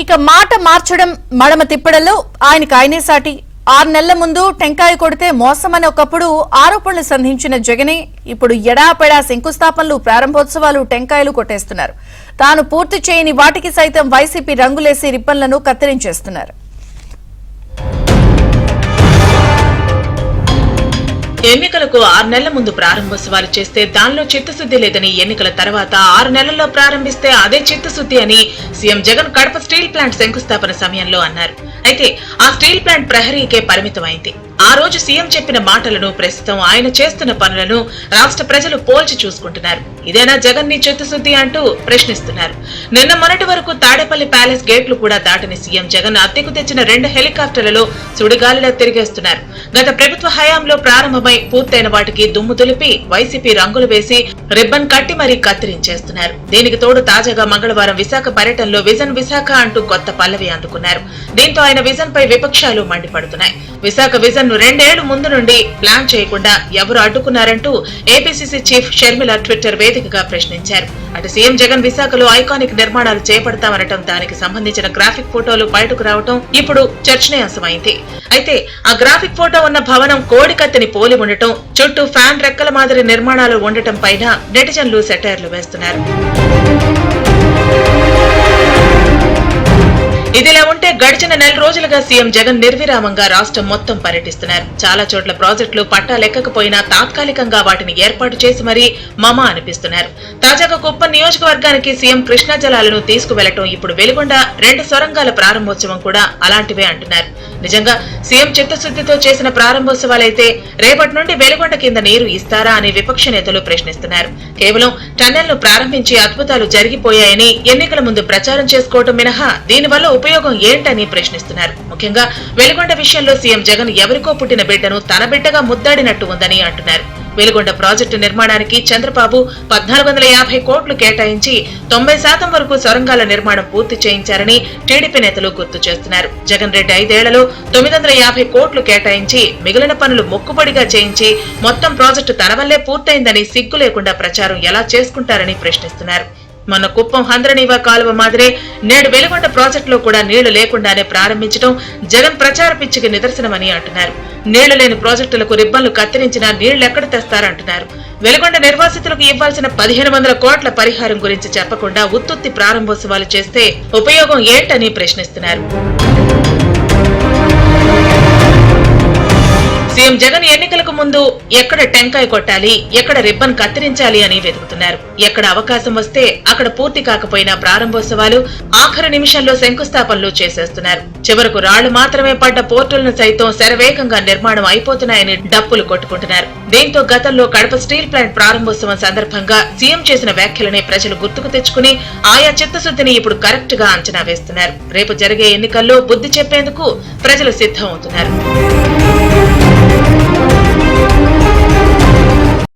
ఇక మాట మార్చడం మడమ తిప్పడంలో ఆయనకు ఆయనే సాటి 6 నెలల ముందు టెంకాయ కొడితే మోసమని ఒకప్పుడు ఆరోపణలు సంధించిన జగనే ఇప్పుడు ఎడాపెడా శంకుస్థాపనలు ప్రారంభోత్సవాలు టెంకాయలు కొట్టేస్తున్నారు. తాను పూర్తి చేయని వాటికి సైతం వైసీపీ రంగులేసి రిబ్బన్లను కత్తిరించేస్తున్నారు. ఎన్నికలకు 6 నెలల ముందు ప్రారంభోత్సవాలు చేస్తే దానిలో చిత్తశుద్ది లేదని, ఎన్నికల తర్వాత 6 నెలల్లో ప్రారంభిస్తే అదే చిత్తశుద్ది అని CM Jagan Kadapa steel plant శంకుస్థాపన సమయంలో అన్నారు. అయితే ఆ స్టీల్ ప్లాంట్ ప్రహరీకే పరిమితమైంది. ఆ రోజు సీఎం చెప్పిన మాటలను, ప్రస్తుతం ఆయన చేస్తున్న పనులను రాష్ట్ర ప్రజలు పోల్చి చూసుకుంటున్నారు. ఇదేనా జగన్ ని చిత్తశుద్ది అంటూ ప్రశ్నిస్తున్నారు. నిన్న మొన్నటి వరకు తాడేపల్లి ప్యాలెస్ గేట్లు కూడా దాటని సీఎం జగన్ అద్దెకు తెచ్చిన 2 హెలికాప్టర్లలో సుడిగాలిలో తిరిగేస్తున్నారు. గత ప్రభుత్వ హయాంలో ప్రారంభమై పూర్తయిన వాటికి దుమ్ము దులిపి వైసీపీ రంగులు వేసి రిబ్బన్ కట్టి మరీ కత్తిరించేస్తున్నారు. దీనికి తోడు తాజాగా మంగళవారం విశాఖ పర్యటనలో విజన్ విశాఖ అంటూ కొత్త పల్లవి అందుకున్నారు. దీంతో ఆయన విజన్ పై విపక్షాలు మండిపడుతున్నాయి. విశాఖ విజన్ ను 2 ఏళ్ల ముందు నుండి ప్లాన్ చేయకుండా ఎవరు అడ్డుకున్నారంటూ ఏపీసీసీ చీఫ్ షర్మిల ట్విట్టర్ వేదికగా ప్రశ్నించారు. అటు సీఎం జగన్ విశాఖలో ఐకానిక్ నిర్మాణాలు చేపడతామనటం, దానికి సంబంధించిన గ్రాఫిక్ ఫోటోలు బయటకు రావటం ఇప్పుడు చర్చనీయాంశమైంది. అయితే ఆ గ్రాఫిక్ ఫోటో ఉన్న భవనం కోడికత్తిని పోలి ఉండటం, చుట్టూ ఫ్యాన్ రెక్కల మాదిరి నిర్మాణాలు ఉండటం పైన నెటిజన్లు సెటైర్లు వేస్తున్నారు. ఇదిలా ఉంటే గడిచిన 4 రోజులుగా సీఎం జగన్ నిర్విరామంగా రాష్ట్రం మొత్తం పర్యటిస్తున్నారు. చాలా చోట్ల ప్రాజెక్టులు పట్టాలెక్కకపోయినా తాత్కాలికంగా వాటిని ఏర్పాటు చేసి మరీ మమ అనిపిస్తున్నారు. తాజాగా కుప్పం నియోజకవర్గానికి సీఎం కృష్ణా జలాలను తీసుకువెళ్లటం, ఇప్పుడు వెలుగొండ 2 సొరంగాల ప్రారంభోత్సవం కూడా అలాంటివే అంటున్నారు. నిజంగా సీఎం చిత్తశుద్దితో చేసిన ప్రారంభోత్సవాలైతే రేపటి నుండి వెలుగొండ కింద నీరు ఇస్తారా అని విపక్ష నేతలు ప్రశ్నిస్తున్నారు. కేవలం టన్నెల్ను ప్రారంభించి అద్భుతాలు జరిగిపోయాయని ఎన్నికల ముందు ప్రచారం చేసుకోవటం మినహా దీనివల్ల ఉపయోగం ఏంటని ప్రశ్నిస్తున్నారు. ముఖ్యంగా వెలుగొండ విషయంలో సీఎం జగన్ ఎవరికో పుట్టిన బిడ్డను తన బిడ్డగా ముద్దాడినట్టు ఉందని అంటున్నారు. వెలుగొండ ప్రాజెక్టు నిర్మాణానికి చంద్రబాబు 1450 కోట్లు కేటాయించి 90% వరకు సొరంగాల నిర్మాణం పూర్తి చేయించారని టీడీపీ నేతలు గుర్తు చేస్తున్నారు. జగన్ రెడ్డి 5 ఏళ్లలో 950 కోట్లు కేటాయించి మిగిలిన పనులు మొక్కుబడిగా చేయించి మొత్తం ప్రాజెక్టు తన వల్లే పూర్తయిందని సిగ్గు లేకుండా ప్రచారం ఎలా చేసుకుంటారని ప్రశ్నిస్తున్నారు. మొన్న కుప్పం హంద్రనీవా కాలువ మాదిరే నేడు వెలుగొండ ప్రాజెక్టులో కూడా నీళ్లు లేకుండానే ప్రారంభించడం జగన్ ప్రచార పిచ్చికి నిదర్శనమని అంటున్నారు. నీళ్లు లేని ప్రాజెక్టులకు రిబ్బన్లు కత్తిరించినా నీళ్లెక్కడ తెస్తారంటున్నారు. వెలుగొండ నిర్వాసితులకు ఇవ్వాల్సిన 1500 కోట్ల పరిహారం గురించి చెప్పకుండా ఉత్తుత్తి ప్రారంభోత్సవాలు చేస్తే ఉపయోగం ఏంటని ప్రశ్నిస్తున్నారు. సీఎం జగన్ ఎన్నికలకు ముందు ఎక్కడ టెంకాయ కొట్టాలి, ఎక్కడ రిబ్బన్ కత్తిరించాలి అని వెతుకుతున్నారు. ఎక్కడ అవకాశం వస్తే అక్కడ పూర్తి కాకపోయినా ప్రారంభోత్సవాలు, ఆఖరి నిమిషంలో శంకుస్థాపనలు చేసేస్తున్నారు. చివరకు రాళ్లు మాత్రమే పడ్డ పోర్టులను సైతం శరవేగంగా నిర్మాణం అయిపోతున్నాయని డప్పులు కొట్టుకుంటున్నారు. దీంతో గతంలో కడప స్టీల్ ప్లాంట్ ప్రారంభోత్సవం సందర్భంగా సీఎం చేసిన వ్యాఖ్యలనే ప్రజలు గుర్తుకు తెచ్చుకుని ఆయా చిత్తశుద్దిని ఇప్పుడు కరెక్ట్ గా అంచనా వేస్తున్నారు. రేపు జరిగే ఎన్నికల్లో బుద్ధి చెప్పేందుకు ప్రజలు సిద్ధం అవుతున్నారు.